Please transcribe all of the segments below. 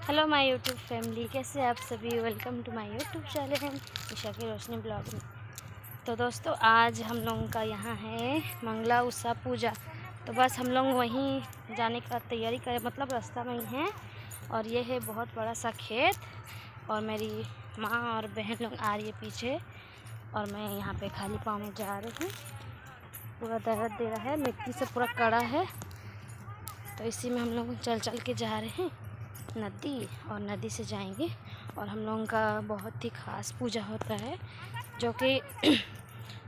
Hello my YouTube family, कैसे आप सभी। Welcome to my YouTube channel Isha की रोशनी ब्लॉग में। तो दोस्तों, आज हम लोगों का यहाँ है मंगला उषा पूजा। तो बस हम लोग वहीं जाने का तैयारी करें, मतलब रास्ता में ही हैं। और ये है बहुत बड़ा सा खेत, और मेरी माँ और बहन लोग आ रही है पीछे, और मैं यहाँ पे खाली पाँव में जा रही हूँ। पूरा दर्द दे रहा है, मिट्टी से पूरा कड़ा है, तो इसी में हम लोग चल चल के जा रहे हैं नदी, और नदी से जाएंगे। और हम लोगों का बहुत ही ख़ास पूजा होता है, जो कि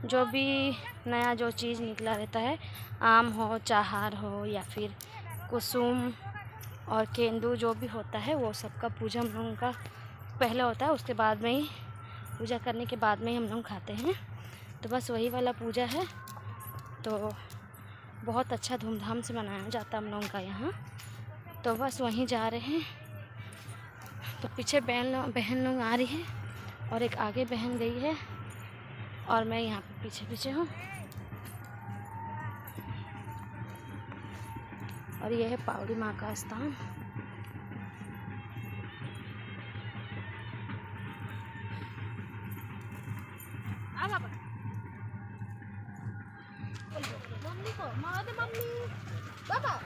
जो भी नया जो चीज़ निकला रहता है, आम हो, चाहार हो, या फिर कुसुम और केंदू, जो भी होता है वो सबका पूजा हम लोगों का पहले होता है। उसके बाद में ही पूजा करने के बाद में ही हम लोग खाते हैं। तो बस वही वाला पूजा है, तो बहुत अच्छा धूमधाम से मनाया जाता है हम लोगों का यहाँ। तो बस वहीं जा रहे हैं। तो पीछे बहन लोग आ रही है, और एक आगे बहन गई है, और मैं यहाँ पे पीछे पीछे हूँ। और यह है पावड़ी माँ का स्थान। मम्मी को मार दे, मम्मी। बाबा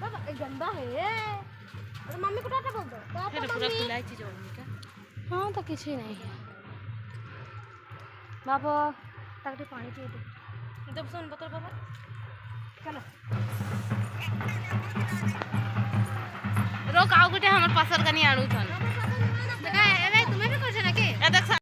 बाबा एक गंदा है ये। अरे मम्मी को टाटा बोल दो। टाटा पूरा खुला चीज होगा। हाँ, तो किसी नहीं है बाबा। ताकि पानी चाहिए जब सुन बोतल बाबा। चलो रोक आओ गुटे हमर पासर कनी आड़ू थन देखा ए तुम्हें भी करछ ना के ए देख।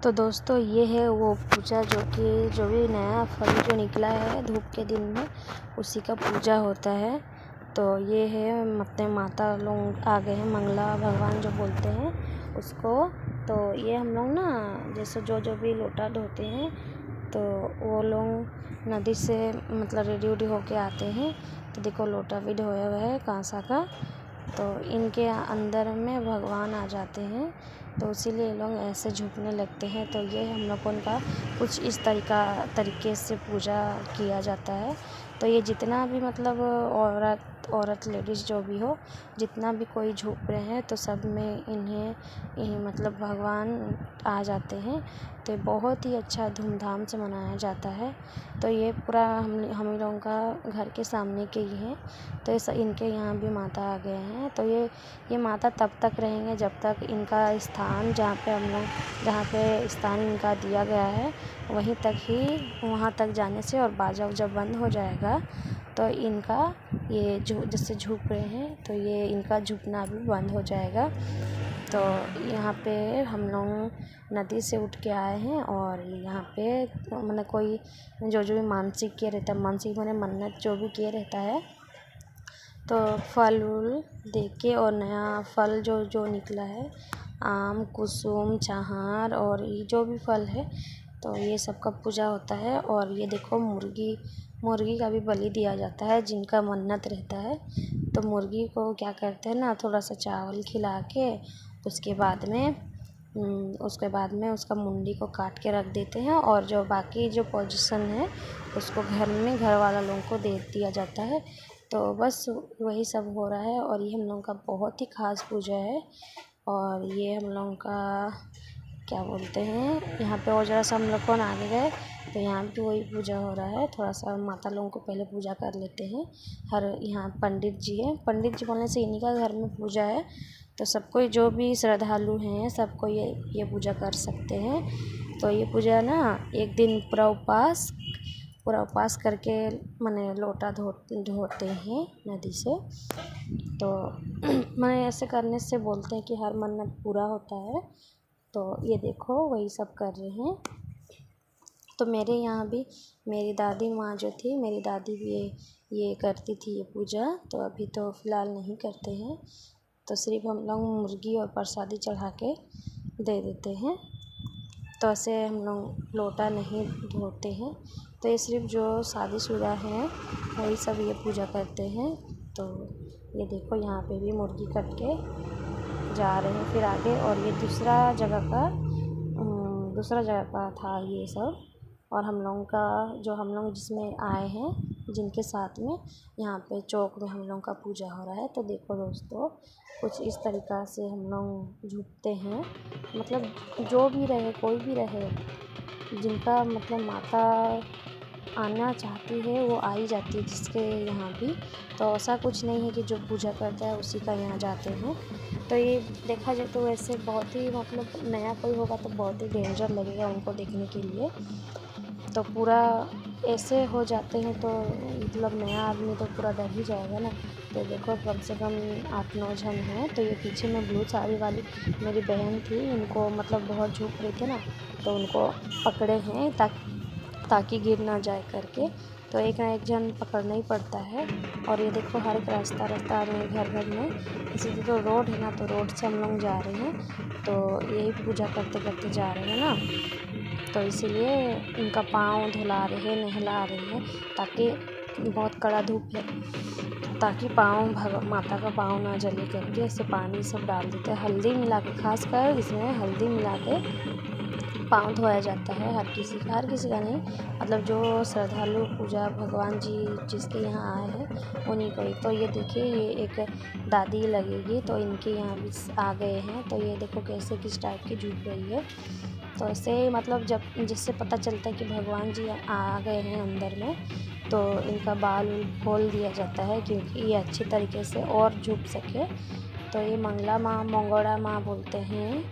तो दोस्तों, ये है वो पूजा जो भी नया फल जो निकला है धूप के दिन में, उसी का पूजा होता है। तो ये है मतलब माता लोग आ गए हैं, मंगला भगवान जो बोलते हैं उसको। तो ये हम लोग ना जैसे जो भी लोटा ढोते हैं, तो वो लोग नदी से मतलब रेडी वेडी होके आते हैं। तो देखो लोटा भी ढोया हुआ है कांसा का। तो इनके अंदर में भगवान आ जाते हैं, तो इसीलिए लोग ऐसे झुकने लगते हैं। तो ये हम लोगों का कुछ इस तरीके से पूजा किया जाता है। तो ये जितना भी मतलब औरत लेडीज़ जो भी हो, जितना भी कोई झुक रहे हैं, तो सब में इन्हें मतलब भगवान आ जाते हैं। तो बहुत ही अच्छा धूमधाम से मनाया जाता है। तो ये पूरा हम लोगों का घर के सामने के ही है। तो इनके यहाँ भी माता आ गए हैं। तो ये माता तब तक रहेंगे जब तक इनका स्थान जहाँ पे स्थान इनका दिया गया है वहीं तक ही, वहाँ तक जाने से और बाजा जब बंद हो जाएगा तो इनका ये जैसे झुक रहे हैं, तो ये इनका झुकना भी बंद हो जाएगा। तो यहाँ पे हम लोग नदी से उठ के आए हैं, और यहाँ पे मतलब कोई जो भी मानसिक किया रहता है, मानसिक मैंने मन्नत जो भी किए रहता है, तो फल उल दे के, और नया फल जो निकला है, आम, कुसुम, चाहार और ये जो भी फल है, तो ये सब का पूजा होता है। और ये देखो मुर्गी का भी बलि दिया जाता है जिनका मन्नत रहता है। तो मुर्गी को क्या करते हैं ना, थोड़ा सा चावल खिला के उसके बाद में उसका मुंडी को काट के रख देते हैं, और जो बाकी जो पोजीशन है उसको घर वाला लोगों को दे दिया जाता है। तो बस वही सब हो रहा है। और ये हम लोगों का बहुत ही ख़ास पूजा है। और ये हम लोगों का क्या बोलते हैं, यहाँ पे और ज़रा सा हम लोग को आगे गए, तो यहाँ भी वही पूजा हो रहा है। थोड़ा सा माता लोगों को पहले पूजा कर लेते हैं। यहाँ पंडित जी है, पंडित जी बोलने से इन्हीं का घर में पूजा है। तो सबको जो भी श्रद्धालु हैं सबको ये पूजा कर सकते हैं। तो ये पूजा ना एक दिन पूरा उपवास करके मैंने लोटा ढोते हैं नदी से। तो मैंने ऐसे करने से बोलते हैं कि हर मन्नत पूरा होता है। तो ये देखो वही सब कर रहे हैं। तो मेरे यहाँ भी मेरी दादी माँ जो थी, मेरी दादी भी ये करती थी ये पूजा। तो अभी तो फ़िलहाल नहीं करते हैं। तो सिर्फ हम लोग मुर्गी और प्रसादी चढ़ा के दे देते हैं। तो ऐसे हम लोग लोटा नहीं धोते हैं। तो ये सिर्फ जो शादीशुदा हैं वही सब ये पूजा करते हैं। तो ये देखो यहाँ पे भी मुर्गी कट के जा रहे हैं फिर आगे। और ये दूसरा जगह का था ये सब। और हम लोगों का जो हम लोग जिसमें आए हैं जिनके साथ में यहाँ पे चौक में हम लोगों का पूजा हो रहा है। तो देखो दोस्तों, कुछ इस तरीक़ा से हम लोग झुकते हैं। मतलब जो भी रहे, कोई भी रहे, जिनका मतलब माता आना चाहती है वो आ ही जाती है जिसके यहाँ भी। तो ऐसा कुछ नहीं है कि जो पूजा करता है उसी का यहाँ जाते हैं। तो ये देखा जाए तो वैसे बहुत ही मतलब नया कोई होगा तो बहुत ही डेंजर लगेगा उनको देखने के लिए। तो पूरा ऐसे हो जाते हैं तो मतलब नया आदमी तो पूरा डर ही जाएगा ना। तो देखो कम से कम 8-9 जन हैं। तो ये पीछे में ब्लू साड़ी वाली मेरी बहन थी, उनको मतलब बहुत झुक रहे थे ना, तो उनको पकड़े हैं ताकि गिर ना जाए करके। तो एक ना एक जन पकड़ना ही पड़ता है। और ये देखो हर एक रास्ता में घर में इसी तो रोड है ना, तो रोड से हम लोग जा रहे हैं। तो यही पूजा करते करते जा रहे हैं ना, तो इसीलिए इनका पाँव धुला रहे हैं, नहला रहे हैं, ताकि बहुत कड़ा धूप है ताकि पाँव माता का पाँव ना जले करके ऐसे पानी सब डाल देते हैं। हल्दी मिला के, खासकर इसमें हल्दी मिला के पाँव धोया जाता है। हर किसी का नहीं, मतलब जो श्रद्धालु पूजा भगवान जी जिसके यहाँ आए हैं उन्हीं को ही। तो ये देखिए ये एक दादी लगेगी, तो इनके यहाँ भी आ गए हैं। तो ये देखो कैसे किस टाइप की झुक रही है। तो ऐसे मतलब जब जिससे पता चलता है कि भगवान जी आ गए हैं अंदर में, तो इनका बाल खोल दिया जाता है क्योंकि ये अच्छी तरीके से और झुक सके। तो ये मंगला माँ, मंगोड़ा माँ बोलते हैं।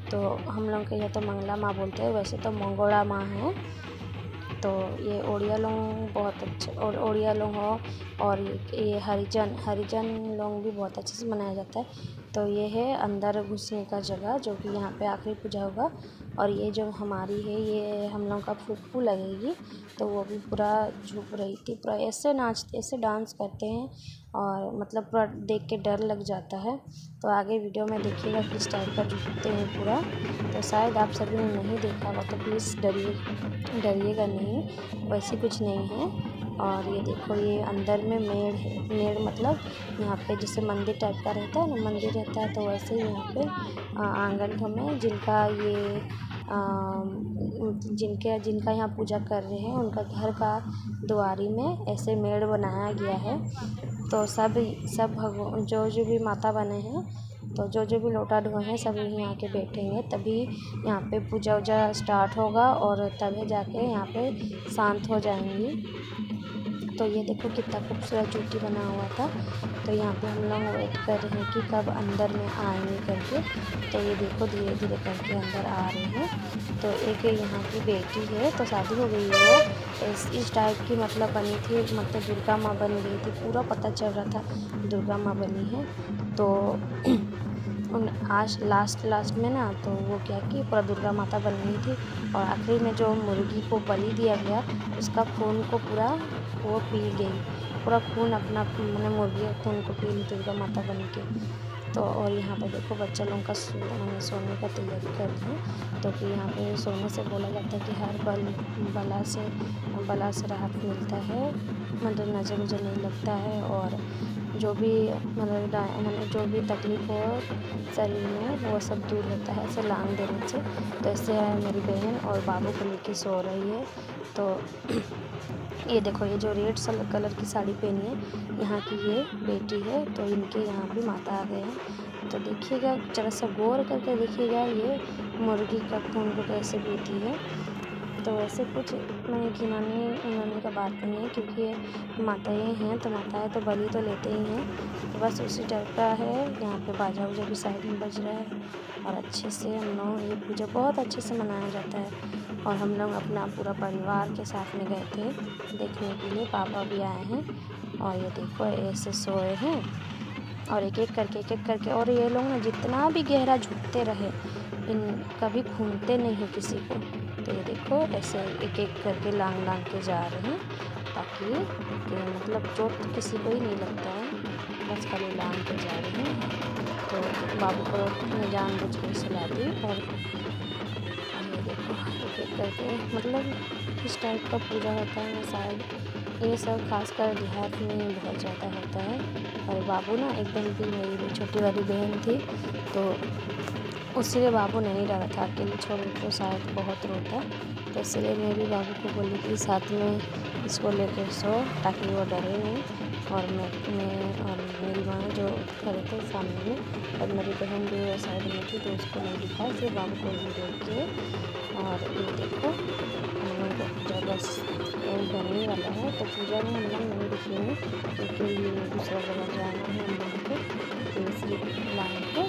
तो हम लोग के यहाँ तो मंगला माँ बोलते हैं, वैसे तो मंगोड़ा माँ है। तो ये ओड़िया लोग बहुत अच्छे, और ओड़िया लोग हो, और ये हरिजन लोग भी बहुत अच्छे से मनाया जाता है। तो ये है अंदर घुसने का जगह, जो कि यहाँ पे आखिरी पूजा होगा। और ये जो हमारी है ये हम लोग का फुप्पू लगेगी, तो वो भी पूरा झुक रही थी, पूरा ऐसे डांस करते हैं और मतलब पूरा देख के डर लग जाता है। तो आगे वीडियो में देखिएगा किस टाइप का झुकते हैं पूरा। तो शायद आप सभी ने नहीं देखा होगा तो प्लीज़ डरिएगा नहीं, वैसे कुछ नहीं है। और ये देखो ये अंदर में मेड़ है, मेड़ मतलब यहाँ पे जैसे मंदिर टाइप का रहता है ना, मंदिर रहता है, तो वैसे ही यहाँ पे आंगन में जिनका यहाँ पूजा कर रहे हैं उनका घर का दुआरी में ऐसे मेड़ बनाया गया है। तो सब जो भी माता बने हैं, तो जो भी लोटा ढोए हैं सब यहीं आके बैठेंगे, तभी यहाँ पे पूजा वूजा स्टार्ट होगा और तभी जाके यहाँ पे शांत हो जाएंगी। तो ये देखो कितना खूबसूरत झूठी बना हुआ था। तो यहाँ पे हम लोग वेट कर रहे हैं कि कब अंदर में आएंगे करके। तो ये देखो धीरे धीरे करके अंदर आ रहे हैं। तो एक यहाँ की बेटी है, तो शादी हो गई है वो, इस टाइप की मतलब बनी थी, मतलब दुर्गा माँ बन गई थी, पूरा पता चल रहा था दुर्गा माँ बनी है। तो आज लास्ट में ना, तो वो क्या कि पूरा दुर्गा माता बन गई थी। और आखिरी में जो मुर्गी को बलि दिया गया उसका खून को पूरा वो पी गई, पूरा खून अपना मैंने मुर्गी का खून को पी ली दुर्गा माता बन के। तो और यहाँ पे देखो बच्चा लोगों का सोने का तैयारी कर रहे हैं। तो कि यहाँ पे सोने से बोला जाता है कि हर बला से राहत मिलता है, मतलब नज़र उजर नहीं लगता है, और जो भी मतलब जो भी तकलीफ़ हो शरीर में वो सब दूर होता है ऐसे लांग देने से। तो ऐसे मेरी बहन और बाबू को लेके सो रही है। तो ये देखो ये जो रेड कलर की साड़ी पहनी है यहाँ की ये बेटी है, तो इनके यहाँ भी माता आ गए हैं। तो देखिएगा जरा सा गौर करके देखिएगा ये मुर्गी का खून को कैसे पीती है। तो वैसे कुछ मैंने घिनाने का बात नहीं है, क्योंकि ये माताएँ हैं तो माताएँ तो बलि तो लेते ही हैं। तो बस उसी टाइप का है। यहाँ पे बाजा वजा भी साइड में बज रहा है, और अच्छे से हम लोग ये पूजा बहुत अच्छे से मनाया जाता है। और हम लोग अपना पूरा परिवार के साथ में गए थे देखने के लिए, पापा भी आए हैं। और ये देखो ऐसे सोए हैं, और एक एक करके और ये लोग ना जितना भी गहरा झुकते रहे कभी घूमते नहीं है किसी को। तो ये देखो ऐसे एक एक करके लांग के जा रहे हैं, ताकि मतलब चोट किसी को ही नहीं लगता है, बस खाली लांग के जा रहे हैं। तो बाबू को मैं जानबूझ के सुला दी। और ये देखो एक करके मतलब इस टाइप का पूजा होता है शायद ये सब खासकर देहात में बहुत ज़्यादा होता है। और बाबू ना एकदम भी मेरी छोटी वाली बहन थी तो उसलिए बाबू नहीं रहा था, अकेले छोड़ तो शायद बहुत रोता, तो इसलिए मैं भी बाबू को बोली कि साथ में इसको लेकर सो ताकि वो डरे नहीं। और मैं और मेरी माँ जो खड़े थे सामने में और मेरी बहन भी वो साइड में थी तो उसको नहीं दिखा, इसलिए बाबू को भी देख के। और ये देखो हम लोग को पूजा बस बनने वाला है, तो पूजा में हम लोग नहीं रुकेंगे क्योंकि ये दूसरा जगह जाना है हम लोग को, तो इसलिए लाने को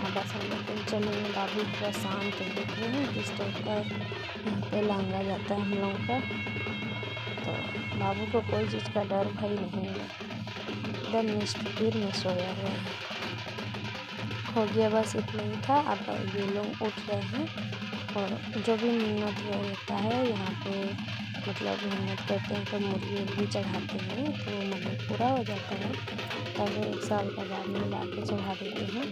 बस हम लोग कहीं चलेंगे। बाबू पूरा शांत देख रहे हैं किस टाइप का यहाँ पे लांगा जाता है हम लोगों का। तो बाबू को कोई चीज़ का डर भय नहीं है, एकदम निष्ठुर में सोया हुआ है। हो गया बस इतना ही था। अब ये लोग उठ रहे हैं और जो भी मन्नत होता है यहाँ पे मतलब मन्नत करते हैं तो मुर्गी भी चढ़ाते हैं तो मन्नत पूरा हो जाता है। तब 1 साल का बाद में ला के चढ़ा देते हैं।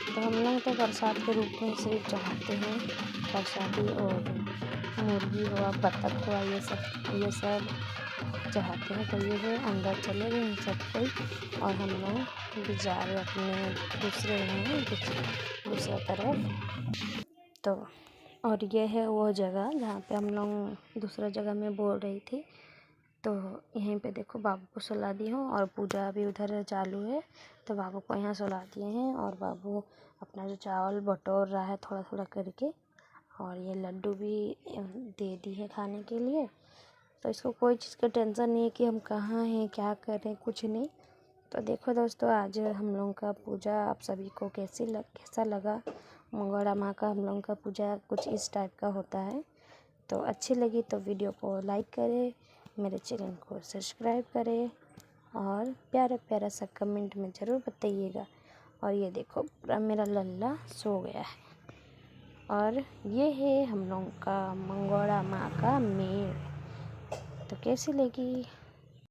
तो हम लोग तो प्रसाद के रूप में सिर्फ चढ़ाते हैं, प्रसादी और मुर्गी हुआ बत्तख हुआ ये सब चढ़ाते हैं। तो ये है अंदर चले गए सब कोई और हम लोग भी जा रहे अपने दूसरा तरफ। तो और ये है वो जगह जहाँ पे हम लोग दूसरा जगह में बोल रही थी। तो यहीं पे देखो बाबू को सुला दी हूँ और पूजा अभी उधर चालू है, तो बाबू को यहाँ सुला दिए हैं और बाबू अपना जो चावल बटोर रहा है थोड़ा थोड़ा करके। और ये लड्डू भी दे दी है खाने के लिए, तो इसको कोई चीज़ का टेंशन नहीं है कि हम कहाँ हैं क्या कर रहे हैं, कुछ नहीं। तो देखो दोस्तों आज हम लोगों का पूजा आप सभी को कैसा लगा। मंगोड़ा माँ का हम लोगों का पूजा कुछ इस टाइप का होता है। तो अच्छी लगी तो वीडियो को लाइक करें, मेरे चैनल को सब्सक्राइब करें और प्यारा प्यारा सा कमेंट में ज़रूर बताइएगा। और ये देखो पूरा मेरा लल्ला सो गया है। और ये है हम लोगों का मंगोड़ा माँ का मेल। तो कैसी लगी